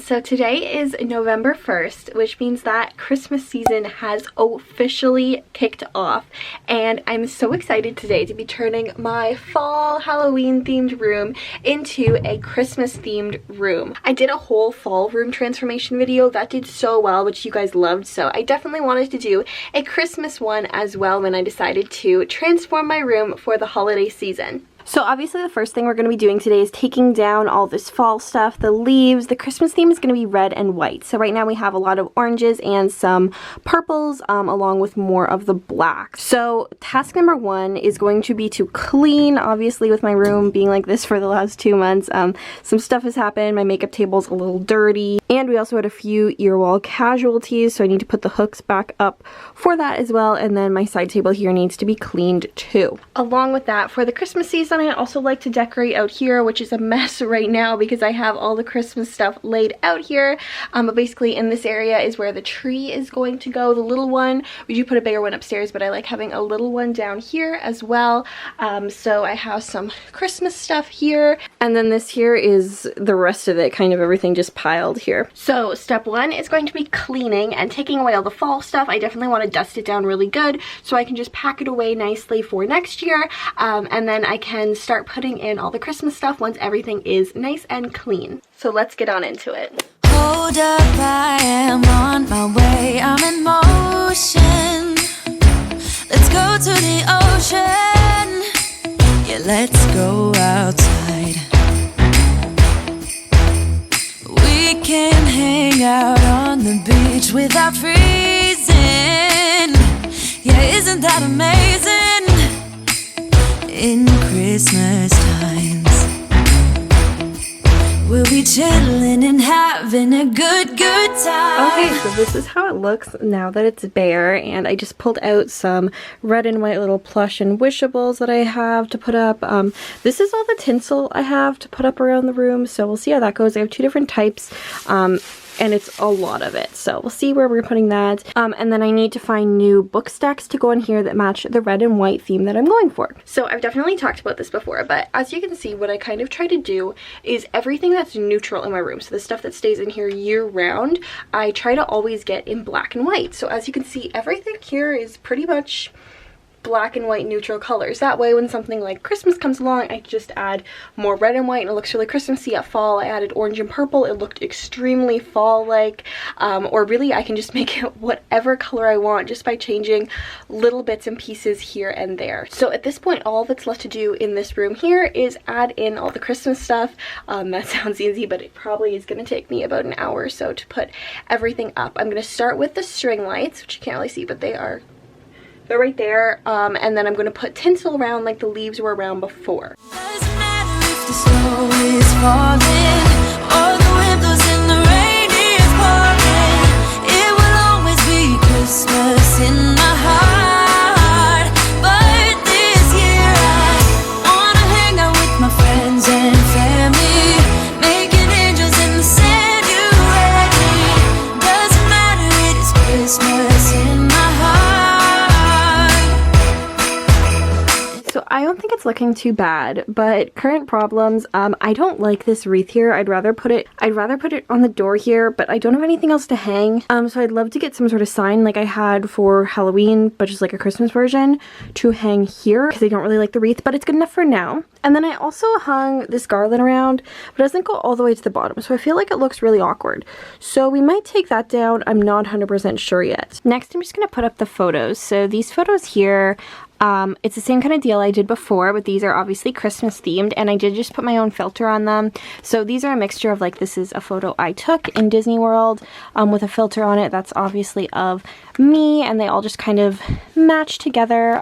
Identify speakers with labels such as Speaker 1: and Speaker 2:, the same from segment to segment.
Speaker 1: So today is November 1st, which means that Christmas season has officially kicked off, and I'm so excited today to be turning my fall Halloween themed room into a Christmas themed room. I did a whole fall room transformation video that did so well, which you guys loved, so I definitely wanted to do a Christmas one as well when I decided to transform my room for the holiday season. So obviously the first thing we're going to be doing today is taking down all this fall stuff, the leaves. The Christmas theme is going to be red and white. So right now we have a lot of oranges and some purples along with more of the black. So task number one is going to be to clean, obviously with my room being like this for the last 2 months. Some stuff has happened. My makeup table's a little dirty. And we also had a few ear wall casualties, so I need to put the hooks back up for that as well. And then my side table here needs to be cleaned too. Along with that, for the Christmas season, I also like to decorate out here, which is a mess right now because I have all the Christmas stuff laid out here. But basically in this area is where the tree is going to go, the little one. We do put a bigger one upstairs, but I like having a little one down here as well. So I have some Christmas stuff here. And then this here is the rest of it, kind of everything just piled here. So step one is going to be cleaning and taking away all the fall stuff. I definitely want to dust it down really good so I can just pack it away nicely for next year. And then I can start putting in all the Christmas stuff once everything is nice and clean. So let's get on into it.
Speaker 2: Hold up, I am on my way, I'm in motion. Let's go to the ocean. Yeah, let's go outside. We can hang out on the beach without freezing. Yeah, isn't that amazing? In Christmas times, we'll be chilling and having a good time.
Speaker 1: Okay, so this is how it looks now that it's bare, and I just pulled out some red and white little plush and wishables that I have to put up. This is all the tinsel I have to put up around the room, so we'll see how that goes. I have 2 different types. And it's a lot of it, so we'll see where we're putting that. And then I need to find new book stacks to go in here that match the red and white theme that I'm going for. So I've definitely talked about this before, but as you can see, what I kind of try to do is everything that's neutral in my room, so the stuff that stays in here year round, I try to always get in black and white. So as you can see, everything here is pretty much black and white neutral colors. That way when something like Christmas comes along, I can just add more red and white and it looks really Christmassy. At fall, I added orange and purple. It looked extremely fall-like. Or really, I can just make it whatever color I want just by changing little bits and pieces here and there. So at this point, all that's left to do in this room here is add in all the Christmas stuff. That sounds easy, but it probably is going to take me about an hour or so to put everything up. I'm going to start with the string lights, which you can't really see, but they're right there, and then I'm going to put tinsel around like the leaves were around before.
Speaker 2: Doesn't matter if the snow is falling or the wind blows and the rain is pouring. It will always be Christmas in my heart. But this year I wanna hang out with my friends and family, making angels in the sanctuary. Doesn't matter, it is Christmas in my heart.
Speaker 1: So I don't think it's looking too bad, but current problems, I don't like this wreath here. I'd rather put it on the door here, but I don't have anything else to hang. So I'd love to get some sort of sign like I had for Halloween, but just like a Christmas version to hang here because I don't really like the wreath, but it's good enough for now. And then I also hung this garland around, but it doesn't go all the way to the bottom, so I feel like it looks really awkward. So we might take that down. I'm not 100% sure yet. Next, I'm just going to put up the photos. So these photos here, it's the same kind of deal I did before, but these are obviously Christmas themed, and I did just put my own filter on them. So these are a mixture of like, this is a photo I took in Disney World with a filter on it that's obviously of me, and they all just kind of match together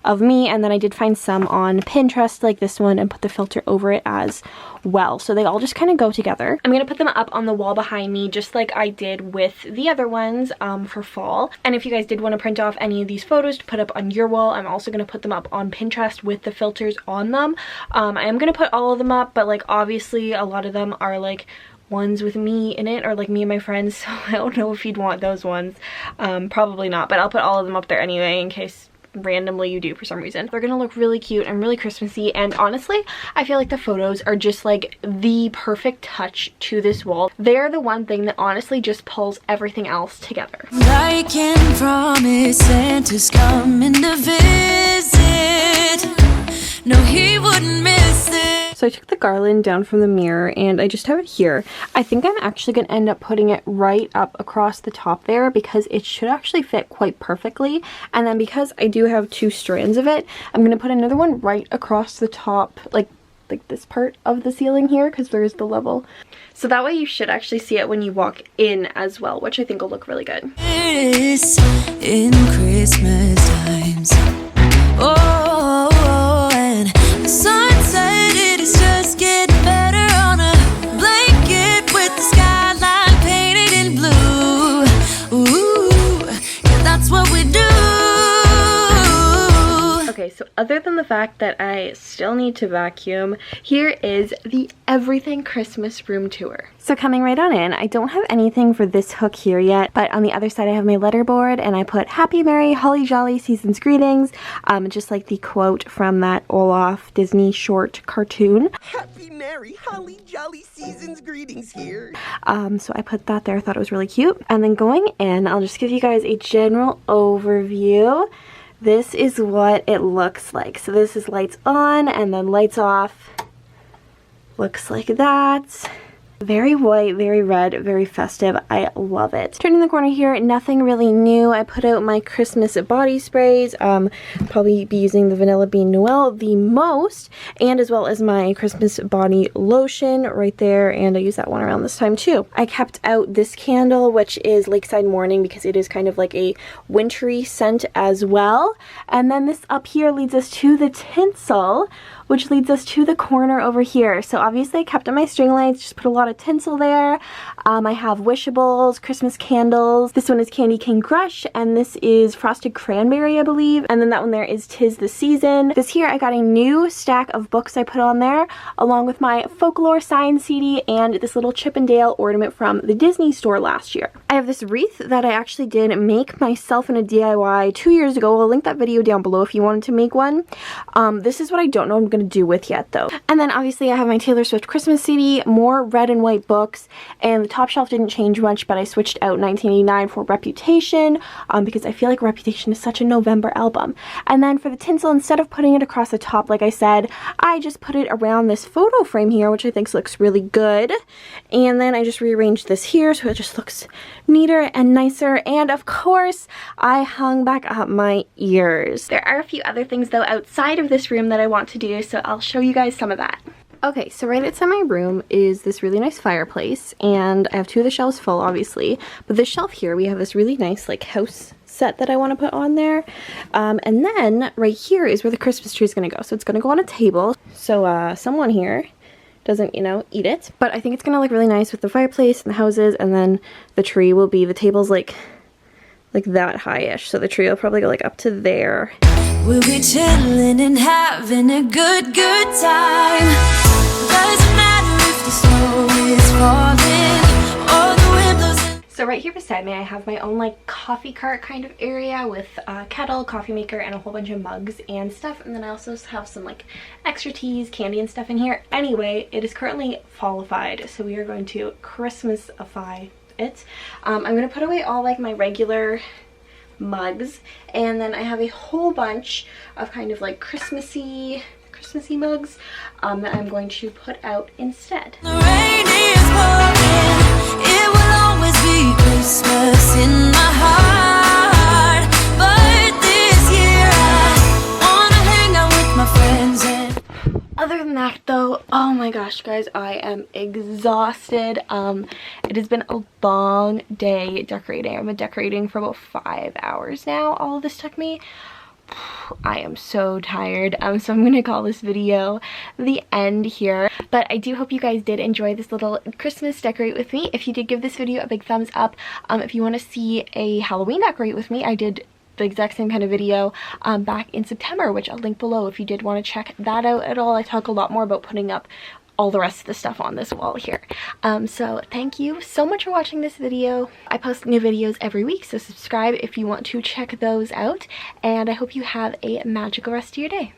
Speaker 1: of me. And then I did find some on Pinterest like this one and put the filter over it as well. So they all just kind of go together. I'm gonna put them up on the wall behind me just like I did with the other ones for fall. And if you guys did want to print off any of these photos to put up on your wall, I'm also gonna put them up on Pinterest with the filters on them. I am gonna put all of them up, but like obviously a lot of them are like ones with me in it, or like me and my friends, so I don't know if you'd want those ones. Probably not, but I'll put all of them up there anyway in case randomly you do for some reason. They're gonna look really cute and really Christmassy, and honestly, I feel like the photos are just like the perfect touch to this wall. They're the one thing that honestly just pulls everything else together.
Speaker 2: I can promise Santa's coming to visit. No, he wouldn't miss it.
Speaker 1: So I took the garland down from the mirror and I just have it here. I think I'm actually going to end up putting it right up across the top there because it should actually fit quite perfectly. And then because I do have 2 strands of it, I'm going to put another one right across the top, like this part of the ceiling here, because there's the level. So that way you should actually see it when you walk in as well, which I think will look really good.
Speaker 2: It's in Christmas times. Oh, and the sunset, it is just getting better on a blanket with the skyline painted in blue. Ooh, yeah, that's what we do.
Speaker 1: Okay, so other than the fact that I still need to vacuum, here is the Everything Christmas room tour. So coming right on in, I don't have anything for this hook here yet, but on the other side I have my letterboard and I put Happy Merry Holly Jolly Season's Greetings, just like the quote from that Olaf Disney short cartoon.
Speaker 3: Happy Merry Holly Jolly Season's Greetings here.
Speaker 1: So I put that there, I thought it was really cute. And then going in, I'll just give you guys a general overview. This is what it looks like. So this is lights on and then lights off. Looks like that. Very white, very red, very festive. I love it. Turning the corner here, nothing really new. I put out my Christmas body sprays. Probably be using the Vanilla Bean Noel the most, and as well as my Christmas body lotion right there, and I use that one around this time too. I kept out this candle, which is Lakeside Morning, because it is kind of like a wintry scent as well. And then this up here leads us to the tinsel, which leads us to the corner over here. So obviously I kept on my string lights, just put a lot of tinsel there. I have wishables, Christmas candles. This one is Candy Cane Crush, and this is Frosted Cranberry, I believe. And then that one there is 'Tis the Season. This here, I got a new stack of books I put on there, along with my Folklore Sign CD and this little Chip and Dale ornament from the Disney store last year. I have this wreath that I actually did make myself in a DIY 2 years ago. I'll link that video down below if you wanted to make one. This is what I don't know I'm gonna do with yet though. And then obviously I have my Taylor Swift Christmas CD, more red and white books, and the top shelf didn't change much, but I switched out 1989 for Reputation, because I feel like Reputation is such a November album. And then for the tinsel, instead of putting it across the top like I said, I just put it around this photo frame here, which I think looks really good. And then I just rearranged this here so it just looks neater and nicer. And of course I hung back up my ears. There are a few other things though outside of this room that I want to do, so I'll show you guys some of that. Okay, so right outside my room is this really nice fireplace, and I have 2 of the shelves full obviously, but this shelf here we have this really nice like house set that I want to put on there, and then right here is where the Christmas tree is going to go. So it's going to go on a table so someone here doesn't, you know, eat it, but I think it's going to look really nice with the fireplace and the houses, and then the tree will be, the table's like that high-ish, so the tree will probably go like up to there.
Speaker 2: We'll be chilling and having a good time. Doesn't matter if the snow is falling or the wind blows.
Speaker 1: So right here beside me I have my own like coffee cart kind of area with a kettle, coffee maker, and a whole bunch of mugs and stuff, and then I also have some like extra teas, candy, and stuff in here. Anyway, it is currently fallified, so we are going to Christmasify it. I'm gonna put away all like my regular mugs, and then I have a whole bunch of kind of like Christmassy mugs that I'm going to put out instead.
Speaker 2: The rain is pouring. It will always be Christmas in my heart. But this year I wanna hang out with my friends and
Speaker 1: other than that though, oh my gosh guys, I am exhausted. It has been a long day decorating. I've been decorating for about 5 hours now. All of this took me. I am so tired, so I'm gonna call this video the end here, but I do hope you guys did enjoy this little Christmas decorate with me. If you did, give this video a big thumbs up. If you want to see a Halloween decorate with me, I did the exact same kind of video back in September, which I'll link below if you did want to check that out at all. I talk a lot more about putting up all the rest of the stuff on this wall here. So thank you so much for watching this video. I post new videos every week, so subscribe if you want to check those out, and I hope you have a magical rest of your day.